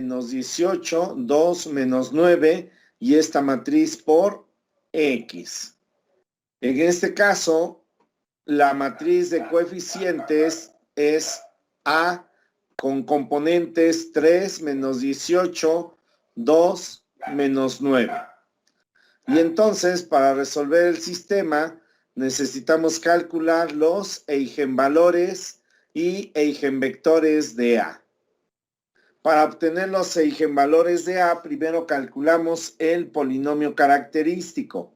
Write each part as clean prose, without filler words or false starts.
menos 18, 2 menos 9 y esta matriz por X. En este caso, la matriz de coeficientes es A con componentes 3 menos 18, 2 menos 9. Y entonces, para resolver el sistema, necesitamos calcular los eigenvalores y eigenvectores de A. Para obtener los eigenvalores de A, primero calculamos el polinomio característico.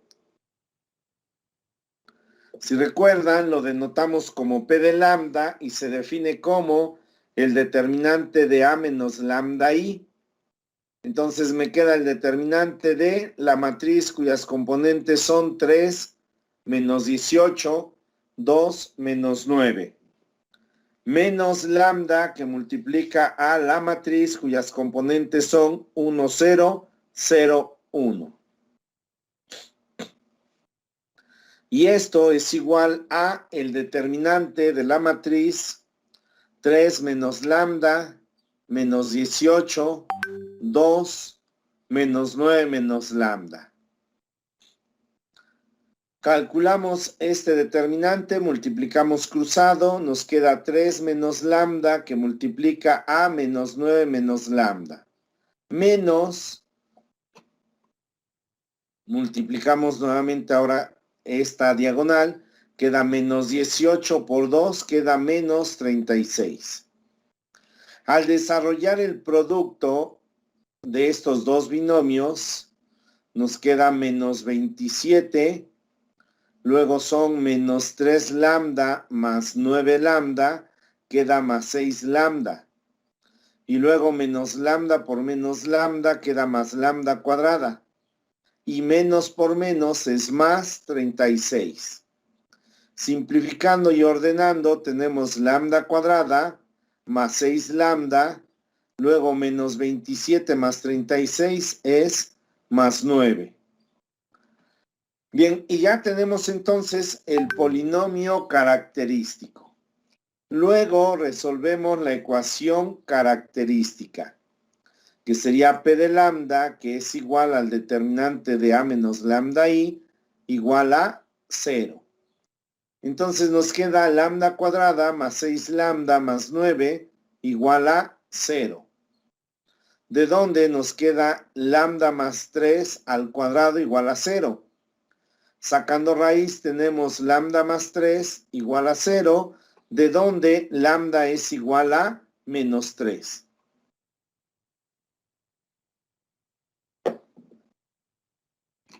Si recuerdan, lo denotamos como P de lambda y se define como el determinante de A menos lambda I. Entonces me queda el determinante de la matriz cuyas componentes son 3 menos 18, 2 menos 9. Menos lambda que multiplica a la matriz cuyas componentes son 1, 0, 0, 1. Y esto es igual a el determinante de la matriz 3 menos lambda menos 18, 2 menos 9 menos lambda. Calculamos este determinante, multiplicamos cruzado, nos queda 3 menos lambda que multiplica a menos 9 menos lambda. Menos, multiplicamos nuevamente ahora esta diagonal, queda menos 18 por 2, queda menos 36. Al desarrollar el producto de estos dos binomios, nos queda menos 27, luego son menos 3 lambda más 9 lambda, queda más 6 lambda. Y luego menos lambda por menos lambda queda más lambda cuadrada. Y menos por menos es más 36. Simplificando y ordenando tenemos lambda cuadrada más 6 lambda, luego menos 27 más 36 es más 9. Bien, y ya tenemos entonces el polinomio característico. Luego resolvemos la ecuación característica, que sería P de lambda, que es igual al determinante de A menos lambda I, igual a 0. Entonces nos queda lambda cuadrada más 6 lambda más 9, igual a 0. De donde nos queda lambda más 3 al cuadrado igual a 0. Sacando raíz tenemos lambda más 3 igual a 0, de donde lambda es igual a menos 3.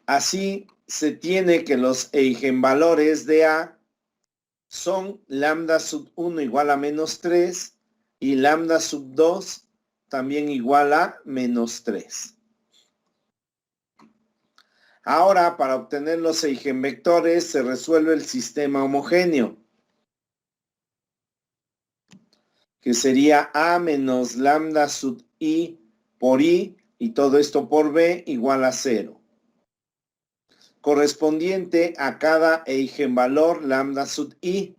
Así se tiene que los eigenvalores de A son lambda sub 1 igual a menos 3 y lambda sub 2 también igual a menos 3. Ahora, para obtener los eigenvectores se resuelve el sistema homogéneo, que sería A menos lambda sub I por I y todo esto por B igual a 0. Correspondiente a cada eigenvalor lambda sub I.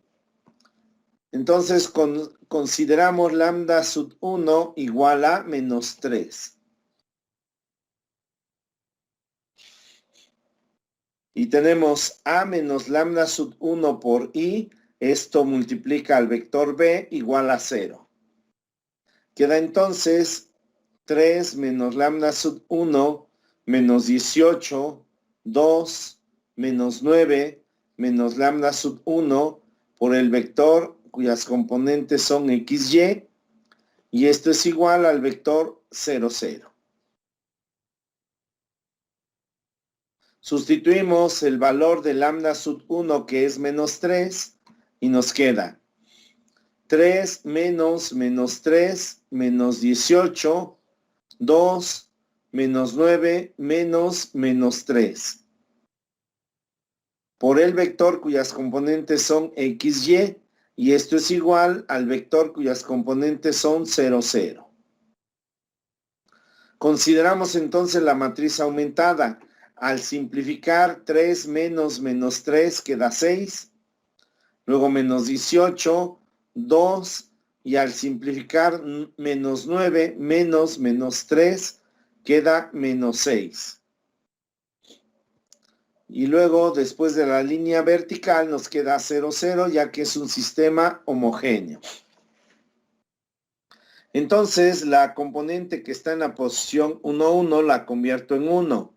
Entonces consideramos lambda sub 1 igual a menos 3. Y tenemos A menos lambda sub 1 por I. Esto multiplica al vector B igual a 0. Queda entonces 3 menos lambda sub 1 menos 18, 2 menos 9 menos lambda sub 1 por el vector cuyas componentes son XY, y esto es igual al vector 0, 0. Sustituimos el valor de lambda sub 1 que es menos 3 y nos queda 3 menos menos 3 menos 18, 2 menos 9 menos menos 3. Por el vector cuyas componentes son XY, y esto es igual al vector cuyas componentes son 0, 0. Consideramos entonces la matriz aumentada. Al simplificar 3 menos menos 3 queda 6. Luego menos 18, 2 Y al simplificar menos 9 menos 3 queda menos 6. Y luego, después de la línea vertical, nos queda 0, 0, ya que es un sistema homogéneo. Entonces, la componente que está en la posición 1, 1 la convierto en 1.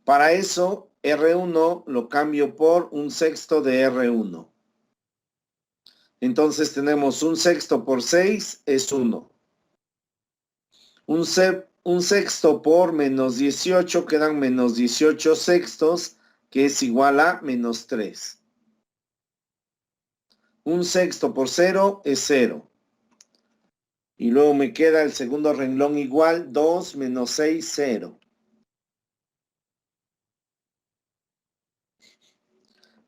Para eso, R1 lo cambio por un sexto de R1. Entonces tenemos un sexto por 6 es 1. Un sexto por menos 18 quedan menos 18 sextos, que es igual a menos 3. Un sexto por 0 es 0. Y luego me queda el segundo renglón igual, 2 menos 6, 0.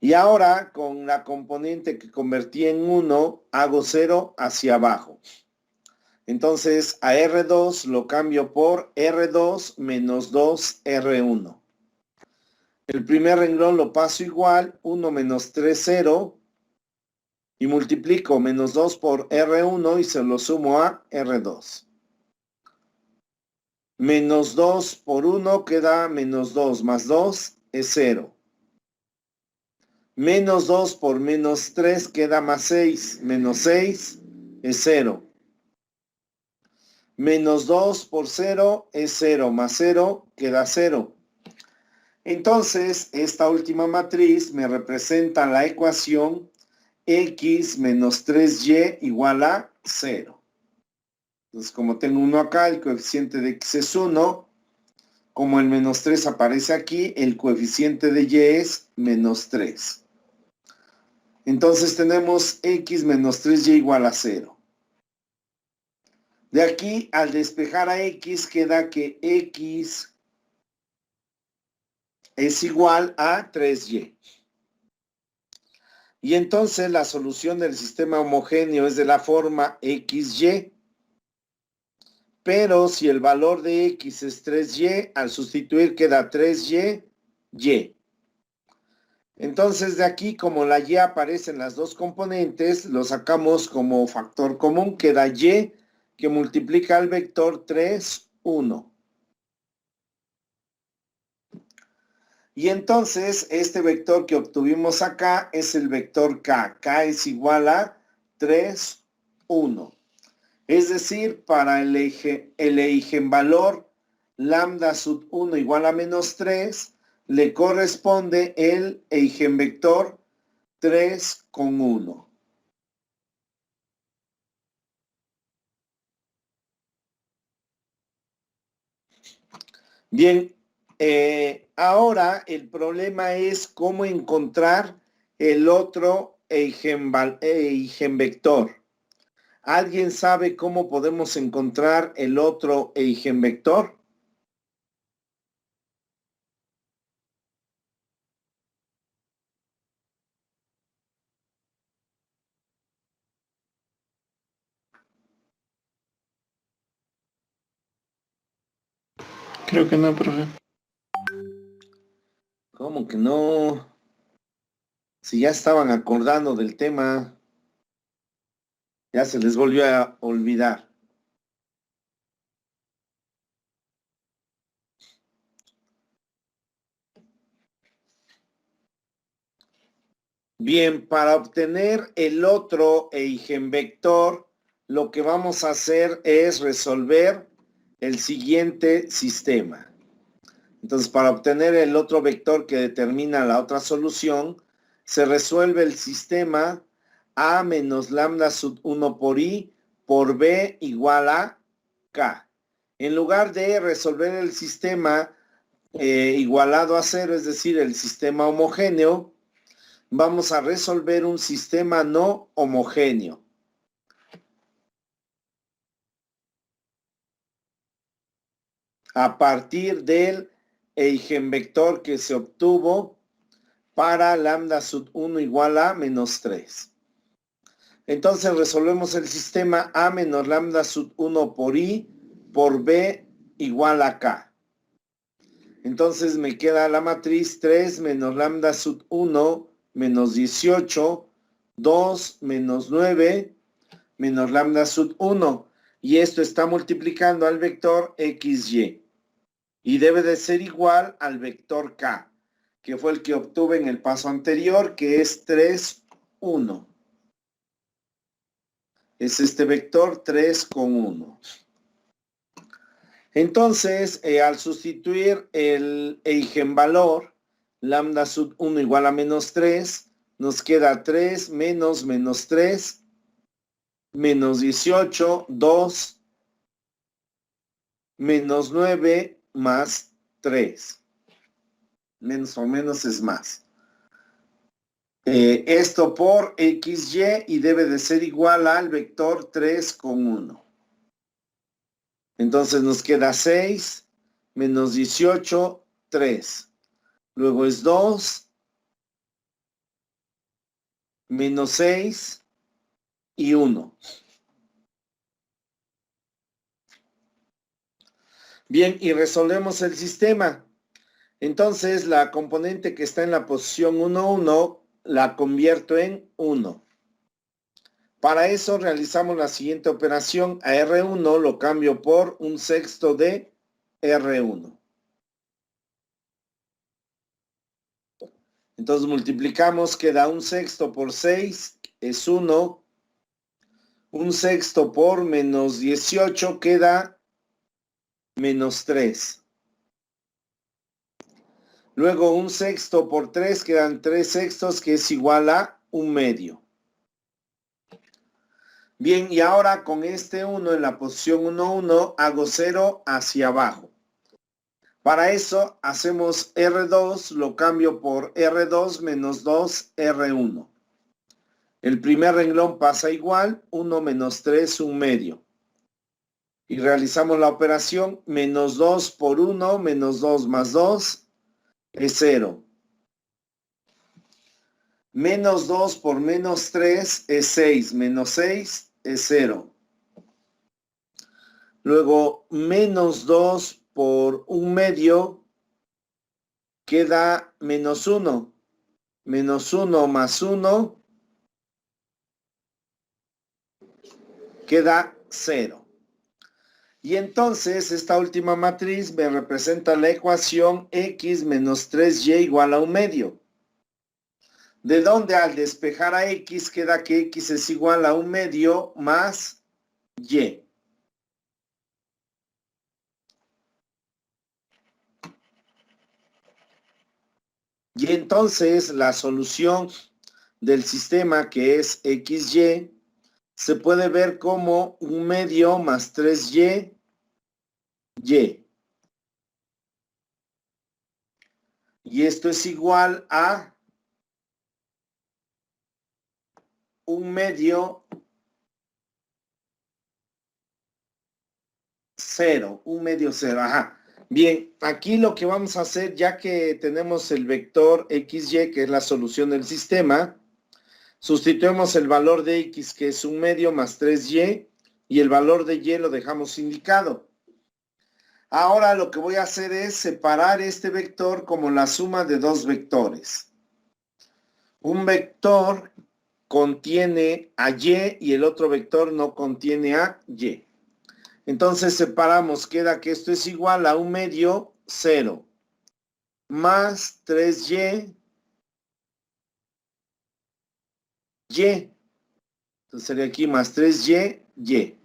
Y ahora, con la componente que convertí en 1, hago 0 hacia abajo. Entonces, a R2 lo cambio por R2 menos 2 R1. El primer renglón lo paso igual, 1 menos 3, 0. Y multiplico menos 2 por R1 y se lo sumo a R2. Menos 2 por 1 queda menos 2 más 2 es 0. Menos 2 por menos 3 queda más 6. Menos 6 es 0. Menos 2 por 0 es 0. Más 0 queda 0. Entonces, esta última matriz me representa la ecuación x menos 3y igual a 0. Entonces, como tengo 1 acá, el coeficiente de x es 1. Como el menos 3 aparece aquí, el coeficiente de y es menos 3. Entonces tenemos x menos 3y igual a 0. De aquí, al despejar a x, queda que x es igual a 3y. Y entonces la solución del sistema homogéneo es de la forma xy. Pero si el valor de x es 3y, al sustituir queda 3y, y. Entonces de aquí, como la y aparece en las dos componentes, lo sacamos como factor común, queda y, que multiplica al vector 3, 1. Y entonces este vector que obtuvimos acá es el vector k. K es igual a 3, 1. Es decir, para el eigenvalor lambda sub 1 igual a menos 3, le corresponde el eigenvector 3 con 1. Bien, ahora el problema es cómo encontrar el otro eigenvector. ¿Alguien sabe cómo podemos encontrar el otro eigenvector? Creo que no, profe. ¿Cómo que no? Si ya estaban acordando del tema, ya se les volvió a olvidar. Bien, para obtener el otro eigenvector, lo que vamos a hacer es resolver el siguiente sistema. Entonces, para obtener el otro vector que determina la otra solución, se resuelve el sistema a menos lambda sub 1 por i por b igual a k. En lugar de resolver el sistema igualado a 0, es decir, el sistema homogéneo, vamos a resolver un sistema no homogéneo. A partir del eigenvector que se obtuvo para lambda sub 1 igual a menos 3. Entonces resolvemos el sistema a menos lambda sub 1 por i por b igual a k. Entonces me queda la matriz 3 menos lambda sub 1 menos 18, 2 menos 9, menos lambda sub 1. Y esto está multiplicando al vector XY. Y debe de ser igual al vector K, que fue el que obtuve en el paso anterior, que es 3, 1. Es este vector 3 con 1. Entonces, al sustituir el eigenvalor, lambda sub 1 igual a menos 3, nos queda 3 menos 3, menos 18, 2, menos 9, más 3. Menos o menos es más. Esto por XY y debe de ser igual al vector 3 con 1. Entonces nos queda 6, menos 18, 3. Luego es 2, menos 6 y 1. Bien, y resolvemos el sistema. Entonces, la componente que está en la posición 1, 1, la convierto en 1. Para eso realizamos la siguiente operación. A R1 lo cambio por 1/6 de R1. Entonces multiplicamos, queda 1/6 por 6, es 1. 1/6 por menos 18 queda menos 3. Luego 1/6 por 3 quedan 3/6, que es igual a 1/2. Bien, y ahora con este 1 en la posición 1, 1, hago 0 hacia abajo. Para eso hacemos R2, lo cambio por R2 menos 2, R1. El primer renglón pasa igual, 1 menos 3, 1/2. Y realizamos la operación, menos 2 por 1, menos 2 más 2, es 0. Menos 2 por menos 3 es 6, menos 6 es 0. Luego, menos 2 por 1/2 queda menos 1. Menos 1 más 1 queda 0. Y entonces esta última matriz me representa la ecuación x menos 3y igual a 1/2. De donde al despejar a x queda que x es igual a 1/2 más y. Y entonces la solución del sistema, que es XY, se puede ver como 1/2 más 3y, y. Y esto es igual a 1/2, 0, 1/2, 0, ajá. Bien, aquí lo que vamos a hacer, ya que tenemos el vector XY, que es la solución del sistema, sustituimos el valor de X, que es 1/2 más 3y, y el valor de Y lo dejamos indicado. Ahora lo que voy a hacer es separar este vector como la suma de dos vectores. Un vector contiene a Y y el otro vector no contiene a Y. Entonces separamos, queda que esto es igual a 1/2, 0, más 3y, y. Entonces sería aquí más 3y, y.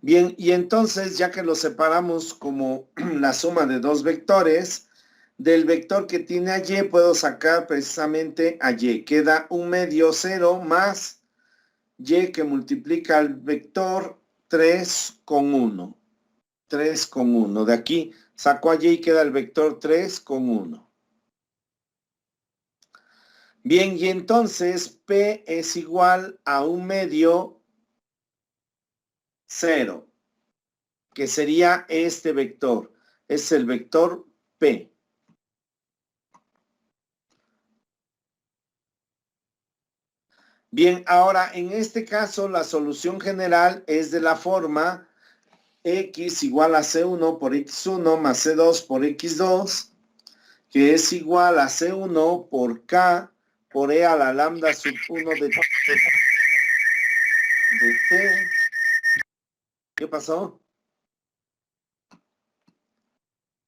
Bien, y entonces ya que lo separamos como la suma de dos vectores, del vector que tiene a y puedo sacar precisamente a y. Queda 1/2, 0 más y que multiplica el vector 3 con 1. 3 con 1. De aquí saco a y y queda el vector 3 con 1. Bien, y entonces P es igual a 1/2, 0, que sería este vector. Es el vector P. Bien, ahora en este caso la solución general es de la forma x igual a C1 por x1 más C2 por x2, que es igual a C1 por K por E a la lambda sub 1 de t. ¿Qué pasó?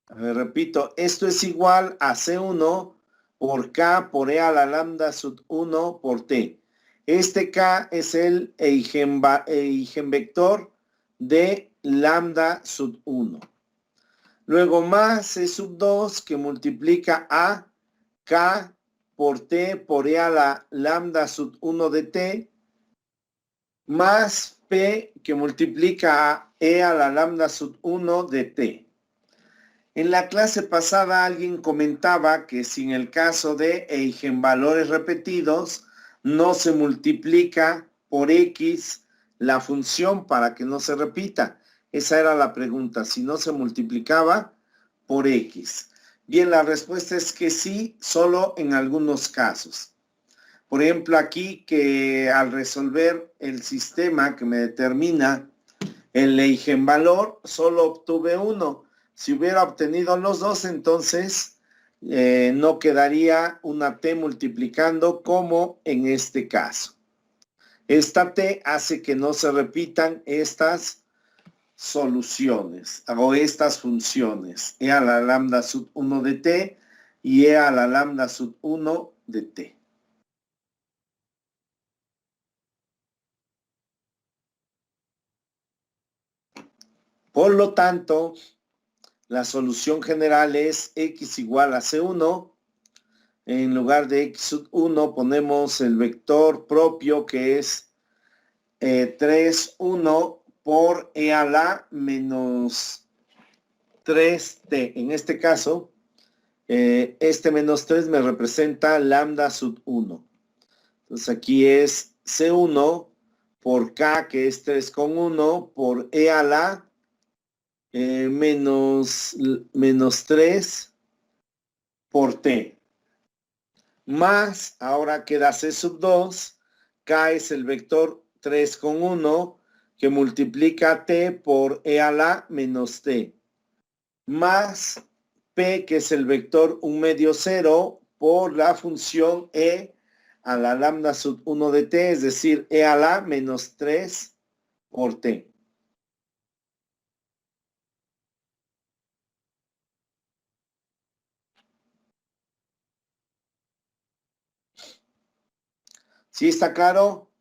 A ver, repito, esto es igual a C1 por K por E a la lambda sub 1 por T. Este K es el eigenvector de lambda sub 1. Luego más C sub 2 que multiplica a K por T por E a la lambda sub 1 de T, más P que multiplica a E a la lambda sub 1 de T. En la clase pasada alguien comentaba que si en el caso de eigenvalores repetidos no se multiplica por X la función para que no se repita. Esa era la pregunta, si no se multiplicaba por X. Bien, la respuesta es que sí, solo en algunos casos. Por ejemplo, aquí que al resolver el sistema que me determina el eigenvalor, solo obtuve uno. Si hubiera obtenido los dos, entonces no quedaría una t multiplicando como en este caso. Esta t hace que no se repitan estas soluciones o estas funciones. E a la lambda sub 1 de t y e a la lambda sub 1 de t. Por lo tanto, la solución general es x igual a C1. En lugar de x sub 1 ponemos el vector propio que es 3, 1 por e a la menos 3t. En este caso, este menos 3 me representa lambda sub 1. Entonces aquí es C1 por K, que es 3,1 por e a la menos 3 por t. Más, ahora queda C sub 2, K es el vector 3,1 que multiplica t por e a la menos t. Más P, que es el vector 1 medio 0 por la función e a la lambda sub 1 de t, es decir, e a la menos 3 por t. ¿Sí está claro?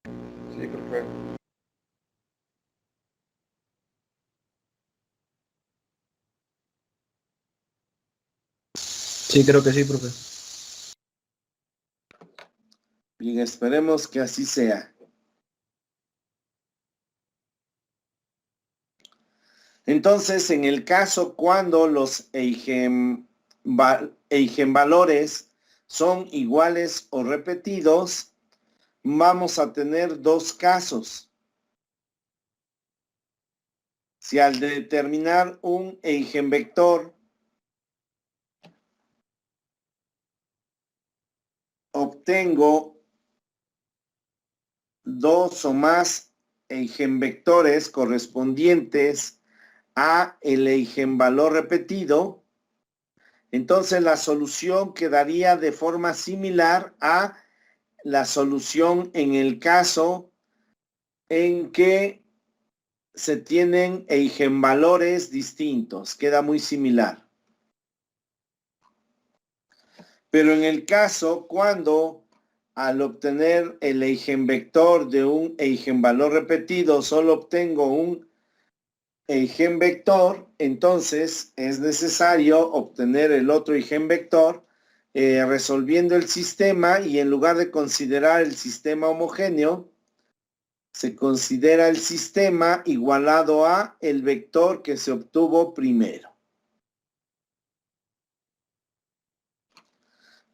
Sí, profe. Sí, creo que sí, profe. Bien, esperemos que así sea. Entonces, en el caso cuando los eigenvalores son iguales o repetidos, vamos a tener dos casos. Si al determinar un eigenvector obtengo dos o más eigenvectores correspondientes a el eigenvalor repetido, entonces la solución quedaría de forma similar a la solución en el caso en que se tienen eigenvalores distintos. Queda muy similar. Pero en el caso cuando al obtener el eigenvector de un eigenvalor repetido solo obtengo un eigenvector, entonces es necesario obtener el otro eigenvector resolviendo el sistema, y en lugar de considerar el sistema homogéneo, se considera el sistema igualado a el vector que se obtuvo primero.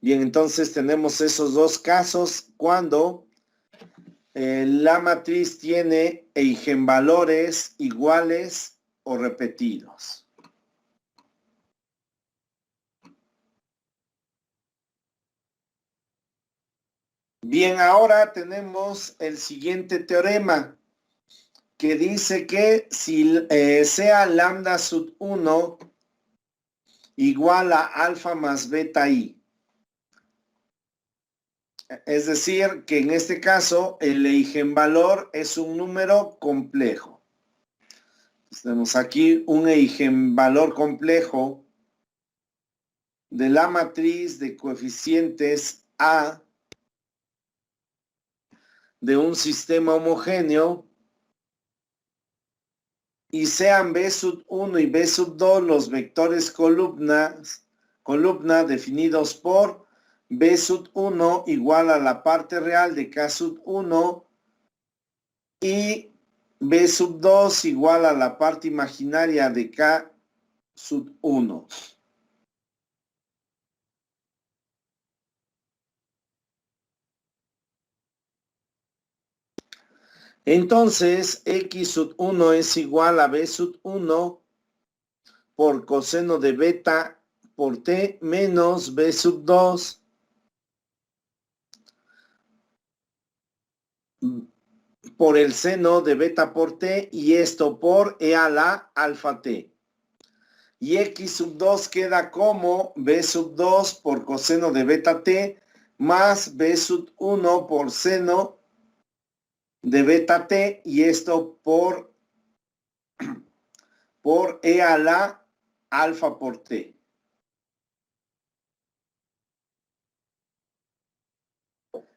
Bien, entonces tenemos esos dos casos cuando la matriz tiene eigenvalores iguales o repetidos. Bien, ahora tenemos el siguiente teorema que dice que si sea lambda sub 1 igual a alfa más beta i. Es decir, que en este caso el eigenvalor es un número complejo. Tenemos aquí un eigenvalor complejo de la matriz de coeficientes A de un sistema homogéneo y sean B sub 1 y B sub 2 los vectores columna definidos por B sub 1 igual a la parte real de K sub 1 y B sub 2 igual a la parte imaginaria de K sub 1. Entonces, X sub 1 es igual a B sub 1 por coseno de beta por T menos B sub 2 por el seno de beta por T y esto por E a la alfa T. Y X sub 2 queda como B sub 2 por coseno de beta T más B sub 1 por seno de beta T y esto por E a la alfa por T.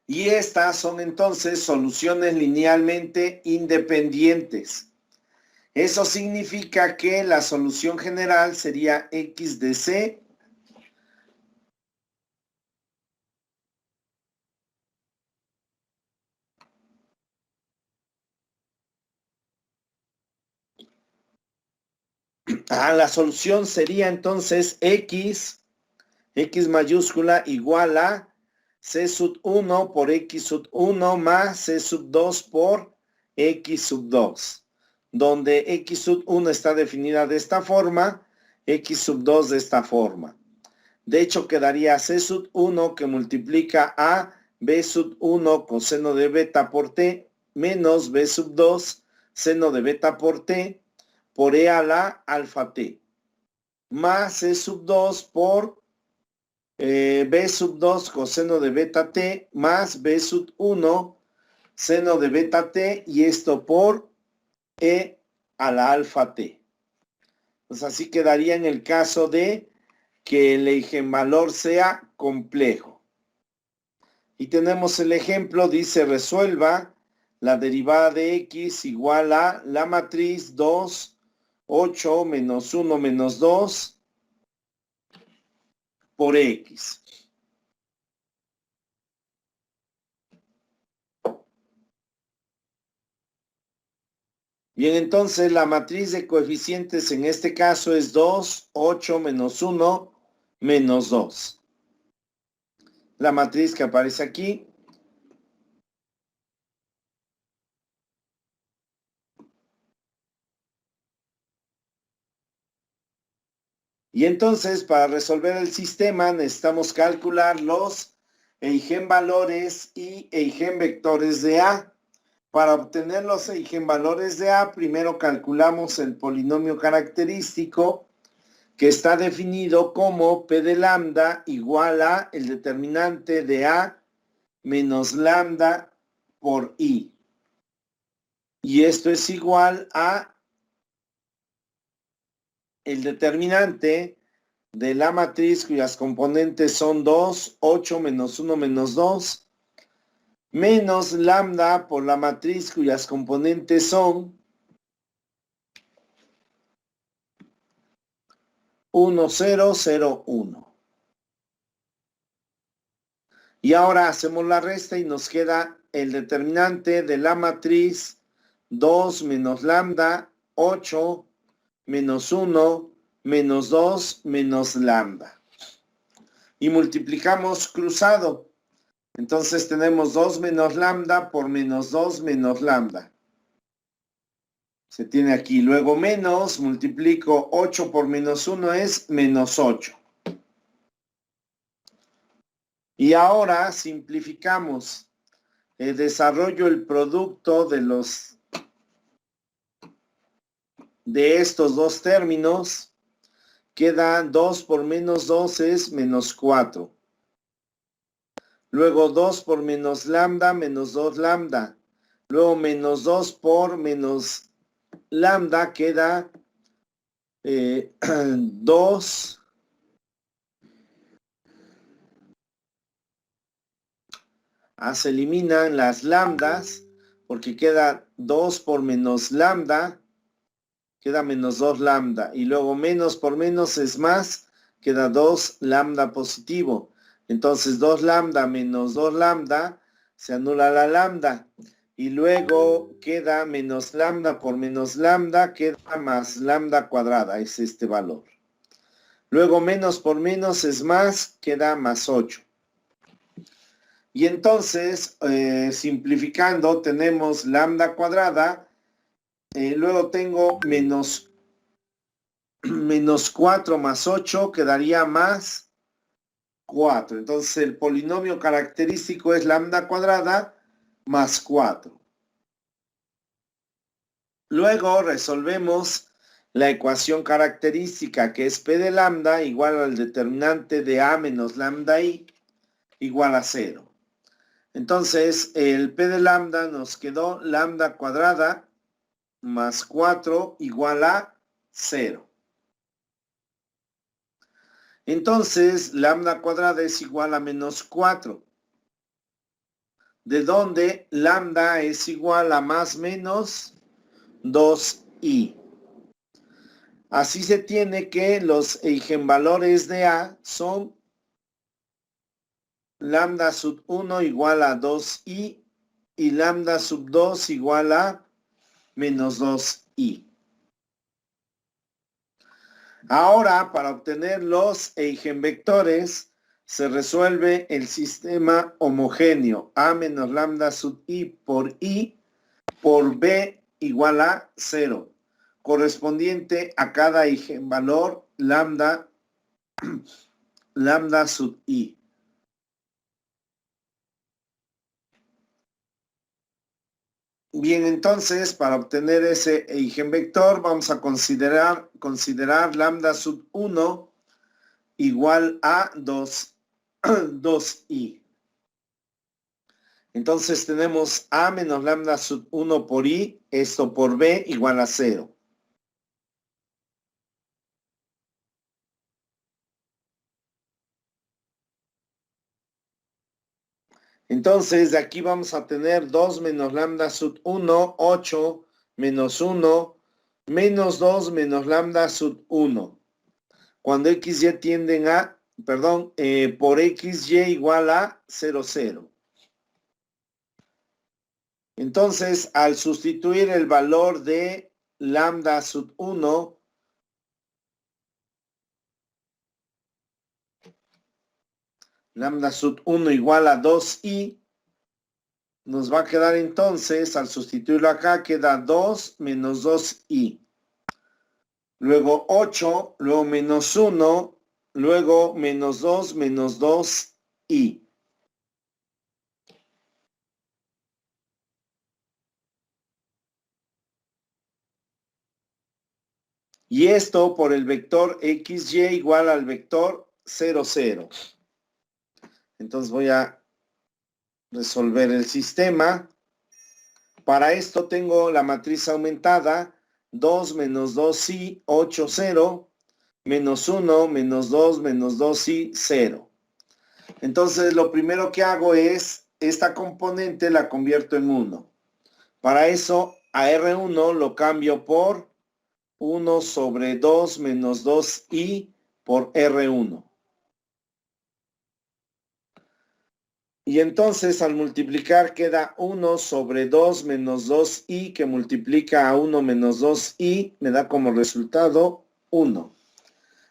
Y estas son entonces soluciones linealmente independientes. Eso significa que la solución general sería X de C la solución sería entonces X mayúscula igual a C sub 1 por X sub 1 más C sub 2 por X sub 2, donde X sub 1 está definida de esta forma, X sub 2 de esta forma. De hecho, quedaría C sub 1 que multiplica a B sub 1 coseno de beta por T menos B sub 2 seno de beta por T por E a la alfa T más C sub 2 por B sub 2 coseno de beta T más B sub 1 seno de beta T y esto por E a la alfa T. Pues así quedaría en el caso de que el eigenvalor sea complejo. Y tenemos el ejemplo, dice resuelva la derivada de X igual a la matriz 2, 8 menos 1 menos 2 por X. Bien, entonces la matriz de coeficientes en este caso es 2, 8 menos 1 menos 2. La matriz que aparece aquí. Y entonces para resolver el sistema necesitamos calcular los eigenvalores y eigenvectores de A. Para obtener los eigenvalores de A, primero calculamos el polinomio característico que está definido como P de lambda igual a el determinante de A menos lambda por I. Y esto es igual a el determinante de la matriz cuyas componentes son 2, 8 menos 1 menos 2, menos lambda por la matriz cuyas componentes son 1, 0, 0, 1. Y ahora hacemos la resta y nos queda el determinante de la matriz 2 menos lambda, 8 menos 1 menos 2 menos lambda. Y multiplicamos cruzado. Entonces tenemos 2 menos lambda por menos 2 menos lambda. Se tiene aquí. Luego menos, multiplico 8 por menos 1 es menos 8. Y ahora simplificamos. Desarrollo el producto de estos dos términos queda 2 por menos 2 es menos 4. Luego 2 por menos lambda, menos 2 lambda. Luego menos 2 por menos lambda queda 2. Se eliminan las lambdas porque queda 2 por menos lambda, queda menos 2 lambda. Y luego menos por menos es más, queda 2 lambda positivo. Entonces 2 lambda menos 2 lambda, se anula la lambda. Y luego queda menos lambda por menos lambda, queda más lambda cuadrada, es este valor. Luego menos por menos es más, queda más 8. Y entonces, simplificando, tenemos lambda cuadrada. Luego tengo menos 4 más 8, quedaría más 4. Entonces, el polinomio característico es lambda cuadrada más 4. Luego resolvemos la ecuación característica, que es P de lambda igual al determinante de A menos lambda I igual a 0. Entonces, el P de lambda nos quedó lambda cuadrada más 4 igual a 0. Entonces, lambda cuadrada es igual a menos 4. De donde lambda es igual a más menos 2i. Así se tiene que los eigenvalores de A son lambda sub 1 igual a 2i y lambda sub 2 igual a menos 2i. Ahora, para obtener los eigenvectores, se resuelve el sistema homogéneo. A menos lambda sub i por b igual a 0, correspondiente a cada eigenvalor lambda sub i. Bien, entonces, para obtener ese eigenvector, vamos a considerar lambda sub 1 igual a 2i. Entonces tenemos a menos lambda sub 1 por i, esto por b igual a 0. Entonces, de aquí vamos a tener 2 menos lambda sub 1, 8, menos 1, menos 2 menos lambda sub 1. Cuando xy tienden a, por xy igual a 0, 0. Entonces, al sustituir el valor de lambda sub 1, lambda sub 1 igual a 2i, nos va a quedar entonces, al sustituirlo acá, queda 2 menos 2i. Luego 8, luego menos 1, luego menos 2 menos 2i. Y esto por el vector xy igual al vector 0, 0. Entonces voy a resolver el sistema. Para esto tengo la matriz aumentada, 2 menos 2i, 8, 0, menos 1, menos 2, menos 2i, 0. Entonces lo primero que hago es, esta componente la convierto en 1. Para eso a R1 lo cambio por 1 sobre 2 menos 2i por R1. Y entonces al multiplicar queda 1 sobre 2 menos 2i que multiplica a 1 menos 2i, me da como resultado 1.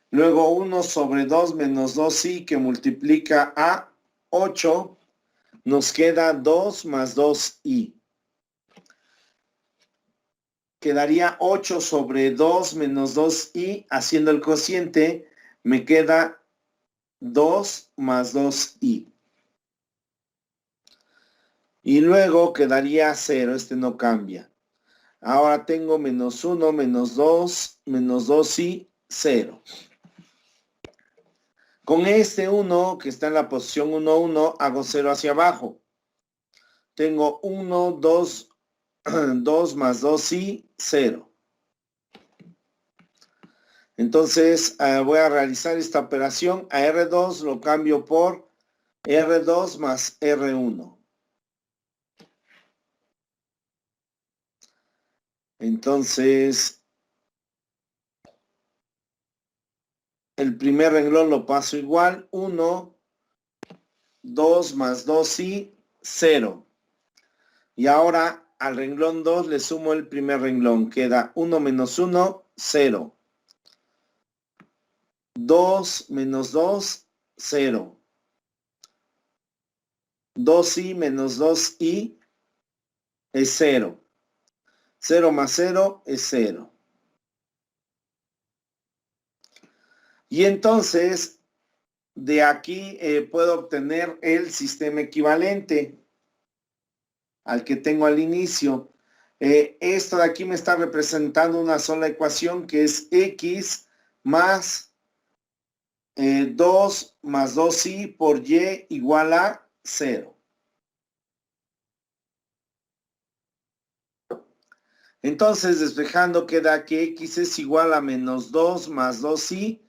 Luego 1 sobre 2 menos 2i que multiplica a 8, nos queda 2 más 2i. Quedaría 8 sobre 2 menos 2i, haciendo el cociente, me queda 2 más 2i. Y luego quedaría 0, este no cambia. Ahora tengo menos 1, menos 2, menos 2i, 0. Con este 1 que está en la posición 1, 1, hago 0 hacia abajo. Tengo 1, 2, 2 más 2 y 0. Entonces voy a realizar esta operación. A R2 lo cambio por R2 más R1. Entonces, el primer renglón lo paso igual. 1, 2 más 2 y 0. Y ahora al renglón 2 le sumo el primer renglón. Queda 1 menos 1, 0. 2 menos 2, 0. 2i menos 2i es 0. 0 más 0 es 0. Y entonces, de aquí puedo obtener el sistema equivalente al que tengo al inicio. Esto de aquí me está representando una sola ecuación que es x más 2 más 2i por y igual a 0. Entonces, despejando queda que x es igual a menos 2 más 2i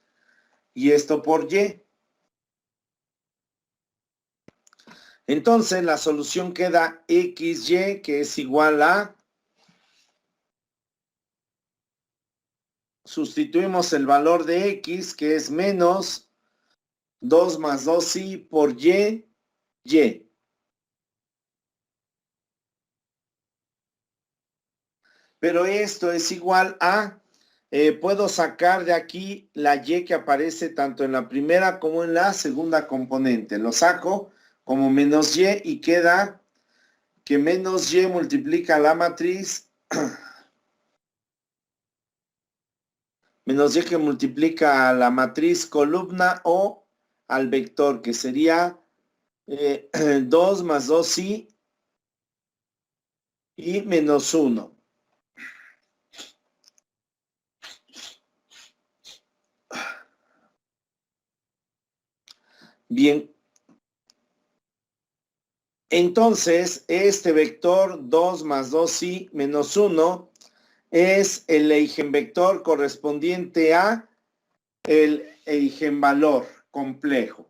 y esto por y. Entonces, la solución queda xy, que es igual a... Sustituimos el valor de x, que es menos 2 más 2i por y. Pero esto es igual a... puedo sacar de aquí la y que aparece tanto en la primera como en la segunda componente. Lo saco como menos y queda que menos y multiplica la matriz... menos y que multiplica a la matriz columna o al vector, que sería 2 más 2i y menos 1. Bien. Entonces, este vector 2 más 2i menos 1 es el eigenvector correspondiente a el eigenvalor complejo.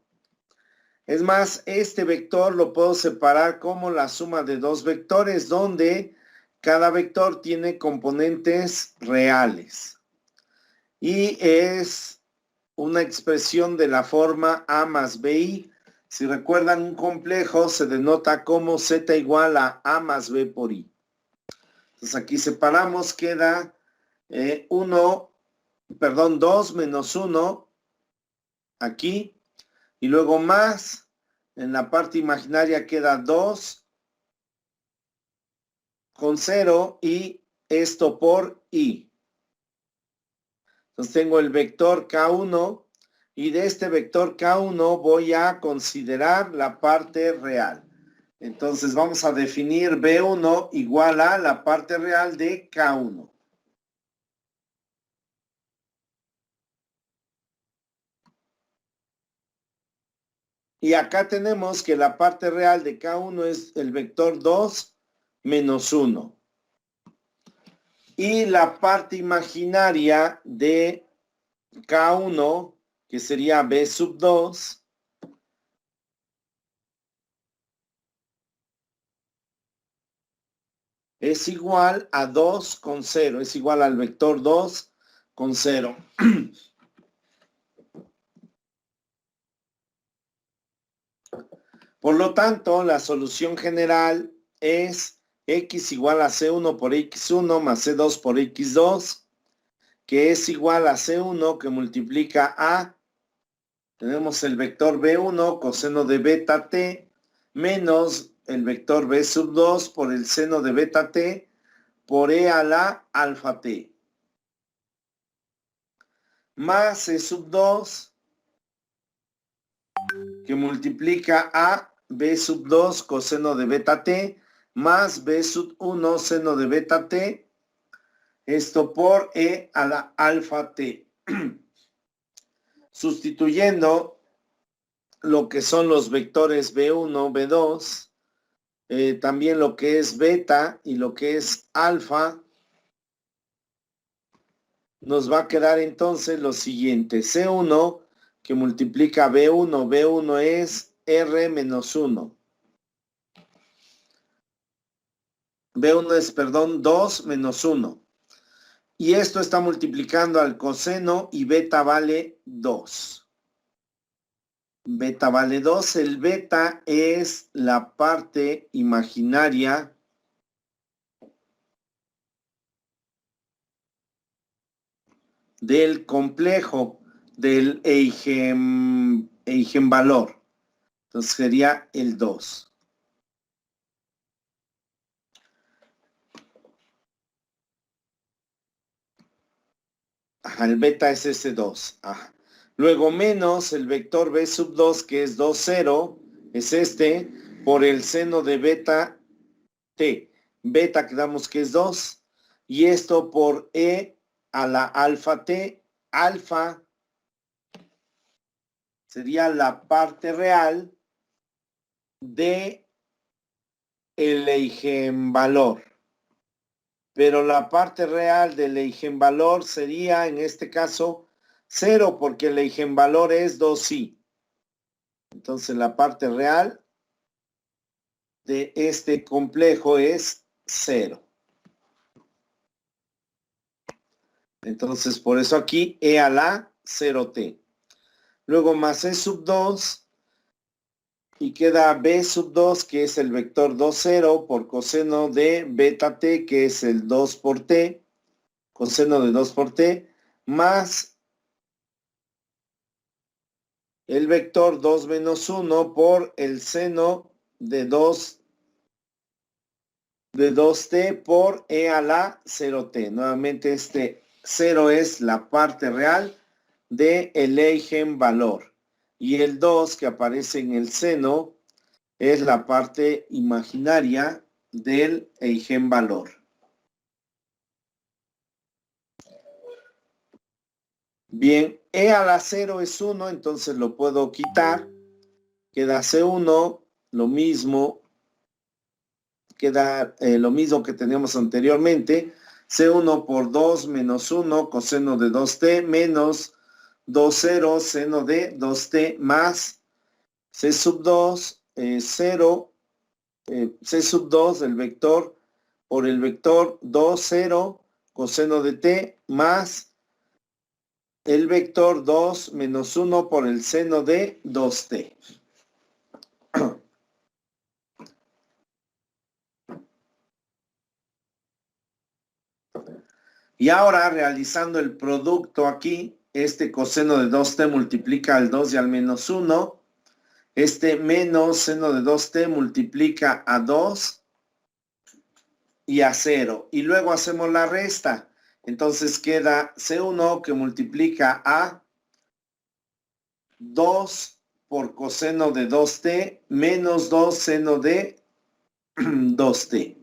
Es más, este vector lo puedo separar como la suma de dos vectores, donde cada vector tiene componentes reales. Y es una expresión de la forma A más BI. Si recuerdan, un complejo se denota como Z igual a A más B por I. Entonces aquí separamos, queda 2 menos 1 aquí. Y luego más, en la parte imaginaria queda 2 con 0 y esto por I. Entonces tengo el vector K1 y de este vector K1 voy a considerar la parte real. Entonces vamos a definir B1 igual a la parte real de K1. Y acá tenemos que la parte real de K1 es el vector 2 menos 1. Y la parte imaginaria de K1, que sería B sub 2, es igual a 2 con 0, es igual al vector 2 con 0. Por lo tanto, la solución general es x igual a C1 por x1 más C2 por x2, que es igual a C1 que multiplica a, tenemos el vector B1 coseno de beta t, menos el vector B sub 2 por el seno de beta t por E a la alfa t, más C sub 2 que multiplica a B sub 2 coseno de beta t más B sub 1 seno de beta t, esto por E a la alfa t. Sustituyendo lo que son los vectores B1, B2, también lo que es beta y lo que es alfa, nos va a quedar entonces lo siguiente. C1 que multiplica B1, B1 es R menos 1. B1 es, perdón, 2 menos 1. Y esto está multiplicando al coseno y beta vale 2. Beta vale 2. El beta es la parte imaginaria del complejo del eigenvalor. Entonces sería el 2. Ajá, el beta es ese 2. Ajá. Luego menos el vector B sub 2, que es 2, 0, es este, por el seno de beta t. Beta quedamos que es 2. Y esto por e a la alfa t. Alfa sería la parte real de el eigenvalor. Pero la parte real del eigenvalor sería, en este caso, 0, porque el eigenvalor es 2i. Entonces, la parte real de este complejo es 0. Entonces, por eso aquí e a la 0t. Luego más e sub 2 y queda b sub 2, que es el vector 2, 0, por coseno de beta t, que es el 2 por t, coseno de 2 por t, más el vector 2 menos 1 por el seno de 2t por e a la 0t. Nuevamente este 0 es la parte real del eigenvalor. Y el 2 que aparece en el seno es la parte imaginaria del eigenvalor. Bien, e a la 0 es 1, entonces lo puedo quitar. Queda C1, lo mismo. Queda lo mismo que teníamos anteriormente. C1 por 2 menos 1, coseno de 2t, menos 2, 0, seno de 2t, más C sub 2, 0, C sub 2, el vector por el vector 2, 0, coseno de t, más el vector 2 menos 1 por el seno de 2t. Y ahora, realizando el producto aquí, este coseno de 2t multiplica al 2 y al menos 1. Este menos seno de 2t multiplica a 2 y a 0. Y luego hacemos la resta. Entonces queda C1 que multiplica a 2 por coseno de 2t menos 2 seno de 2t.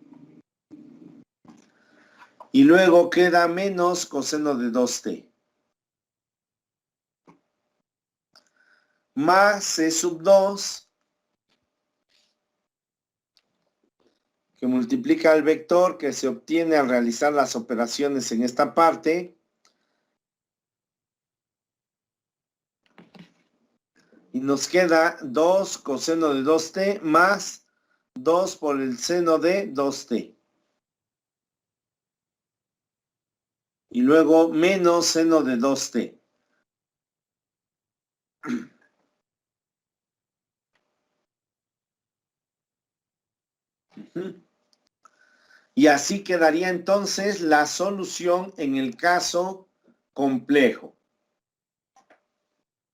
Y luego queda menos coseno de 2t. Más C sub 2, que multiplica el vector que se obtiene al realizar las operaciones en esta parte. Y nos queda 2 coseno de 2t más 2 por el seno de 2t. Y luego menos seno de 2t. Y así quedaría entonces la solución en el caso complejo.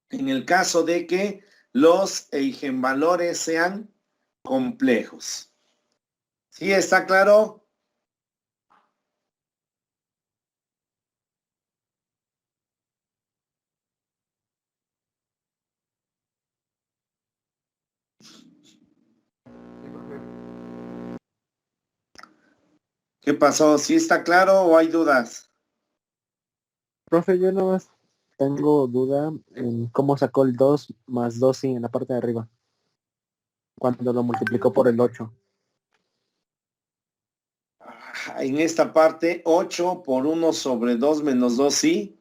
En el caso de que los eigenvalores sean complejos. ¿Sí está claro? ¿Qué pasó? ¿Sí está claro o hay dudas? Profe, yo nada más tengo duda en cómo sacó el 2 más 2 sí, en la parte de arriba. Cuando lo multiplicó por el 8. En esta parte, 8 por 1 sobre 2 menos 2, sí.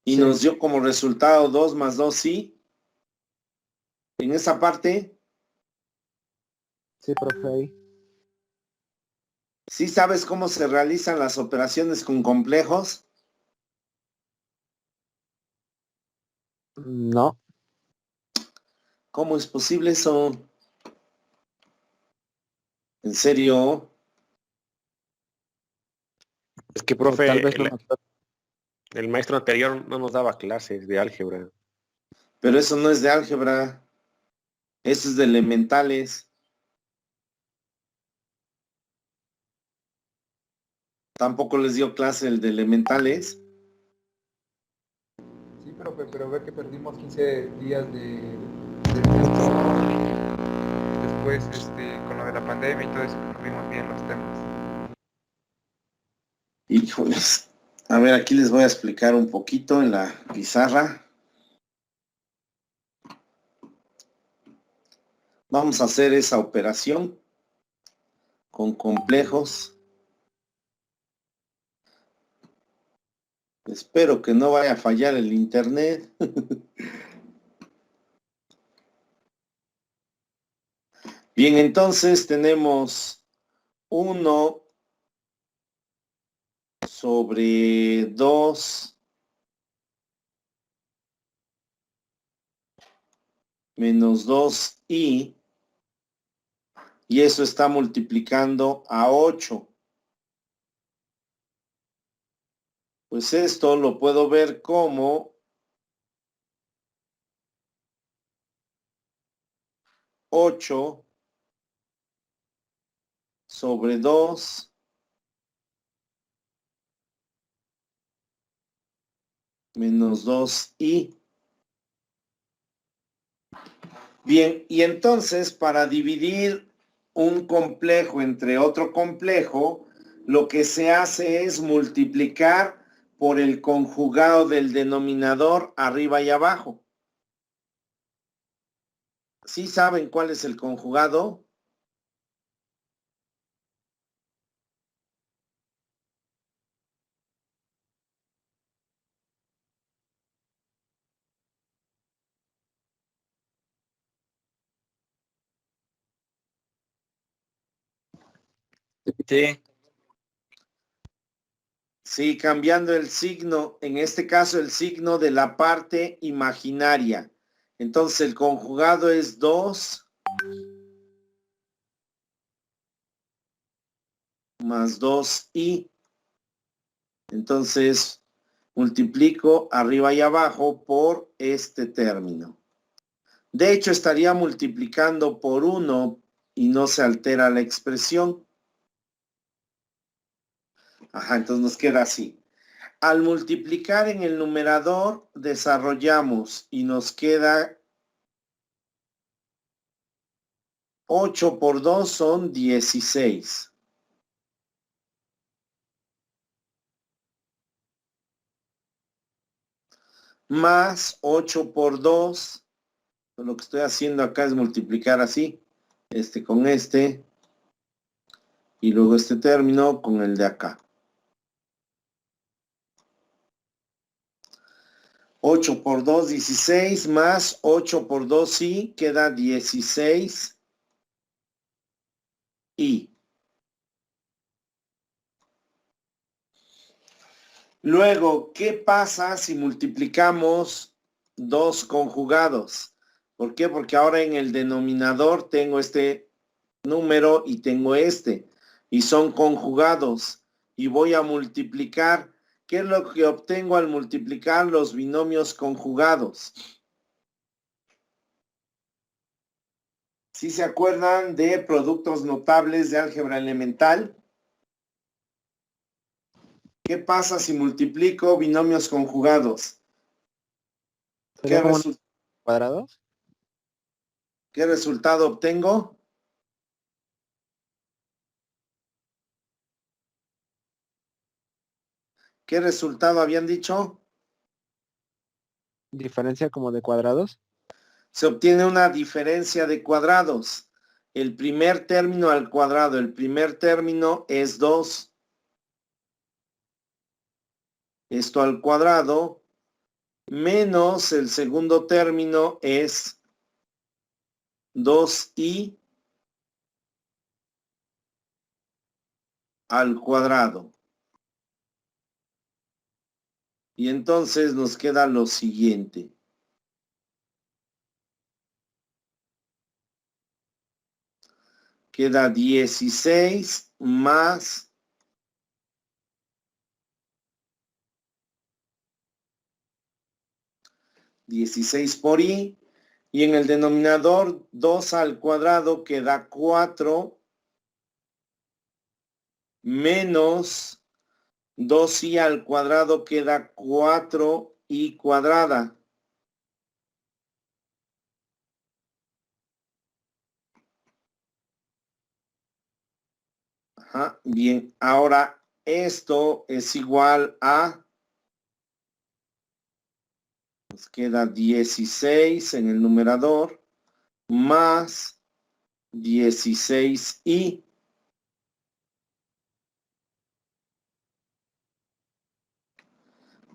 Y Sí. nos dio como resultado 2 más 2, sí. En esa parte, Sí, profe, ahí. ¿sí sabes cómo se realizan las operaciones con complejos? No. ¿Cómo es posible eso? ¿En serio? Es que, O tal profe, vez no me acuerdo. el maestro anterior no nos daba clases de álgebra. Pero eso no es de álgebra. Eso es de elementales. Tampoco les dio clase el de elementales. Sí, profe, pero ve que perdimos 15 días de tiempo. Después, con lo de la pandemia y todo eso, no vimos bien los temas. Híjoles. A ver, aquí les voy a explicar un poquito en la pizarra. Vamos a hacer esa operación con complejos. Espero que no vaya a fallar el internet. Bien, entonces tenemos 1 sobre 2 menos 2i, y eso está multiplicando a 8. Pues esto lo puedo ver como 8 sobre 2 menos 2i. Bien, y entonces para dividir un complejo entre otro complejo, lo que se hace es multiplicar por el conjugado del denominador arriba y abajo. ¿Sí saben cuál es el conjugado? Sí. Sí, cambiando el signo, en este caso el signo de la parte imaginaria. Entonces el conjugado es 2 más 2i. Entonces multiplico arriba y abajo por este término. De hecho, estaría multiplicando por 1 y no se altera la expresión. Ajá, entonces nos queda así. Al multiplicar en el numerador, desarrollamos y nos queda 8 por 2 son 16. Más 8 por 2. Lo que estoy haciendo acá es multiplicar así. Este con este. Y luego este término con el de acá. 8 por 2, 16. Más 8 por 2, sí. Queda 16. Y luego, ¿qué pasa si multiplicamos dos conjugados? ¿Por qué? Porque ahora en el denominador tengo este número y tengo este. Y son conjugados. Y voy a multiplicar. ¿Qué es lo que obtengo al multiplicar los binomios conjugados? ¿Sí se acuerdan de productos notables de álgebra elemental? ¿Qué pasa si multiplico binomios conjugados? ¿Sería como cuadrado? ¿Qué resultado obtengo? ¿Qué resultado habían dicho? Diferencia como de cuadrados. Se obtiene una diferencia de cuadrados. El primer término al cuadrado, el primer término es 2. Esto al cuadrado, menos el segundo término es 2i al cuadrado. Y entonces nos queda lo siguiente. Queda 16 más 16 por i. Y en el denominador 2 al cuadrado queda 4 menos 2i al cuadrado queda 4i cuadrada. Ajá, bien, ahora esto es igual a, nos queda 16 en el numerador, más 16i.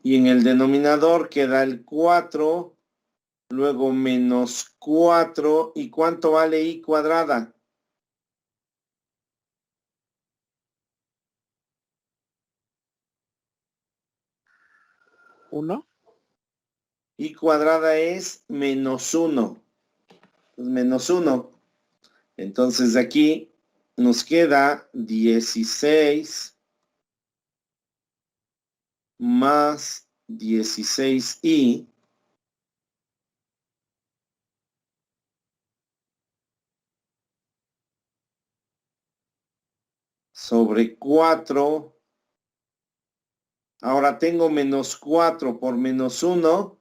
Y en el denominador queda el 4, luego menos 4. ¿Y cuánto vale i cuadrada? ¿1? I cuadrada es menos 1. Menos 1. Entonces de aquí nos queda 16 más 16i sobre 4. Ahora tengo menos 4 por menos 1.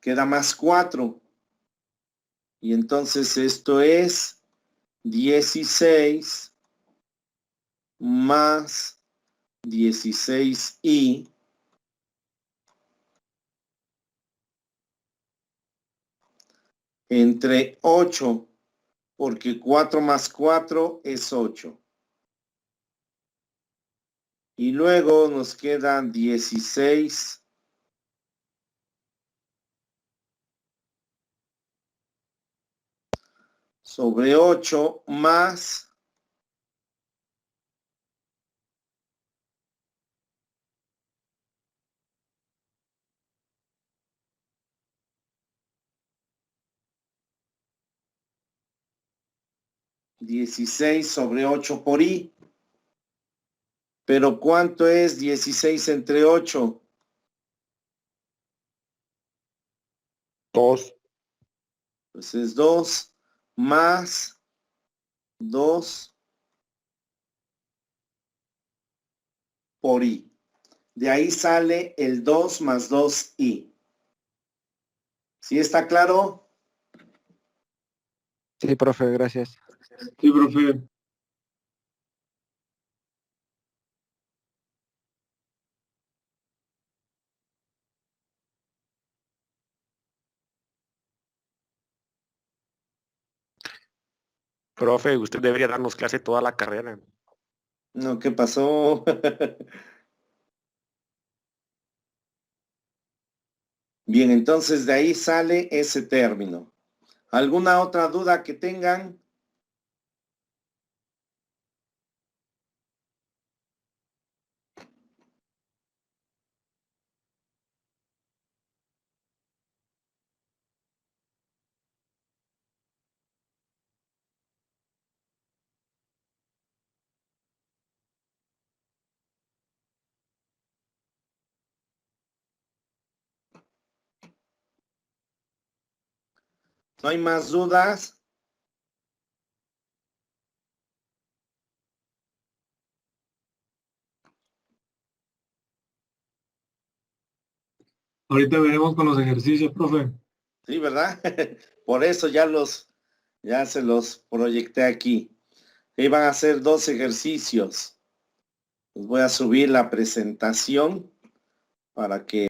Queda más 4. Y entonces esto es 16 más 16i entre 8, porque 4 más 4 es 8. Y luego nos quedan 16 sobre 8 más 16 sobre 8 por i. Pero ¿cuánto es 16 entre 8? 2. Pues es 2 más 2 por i. De ahí sale el 2 más 2i. ¿Sí está claro? Sí, profe, gracias. Sí, profe. Profe, usted debería darnos clase toda la carrera. No, ¿qué pasó? Bien, entonces de ahí sale ese término. ¿Alguna otra duda que tengan? ¿No hay más dudas? Ahorita veremos con los ejercicios, profe. Sí, ¿verdad? Por eso ya se los proyecté aquí. Iban a hacer 2 ejercicios. Les voy a subir la presentación para que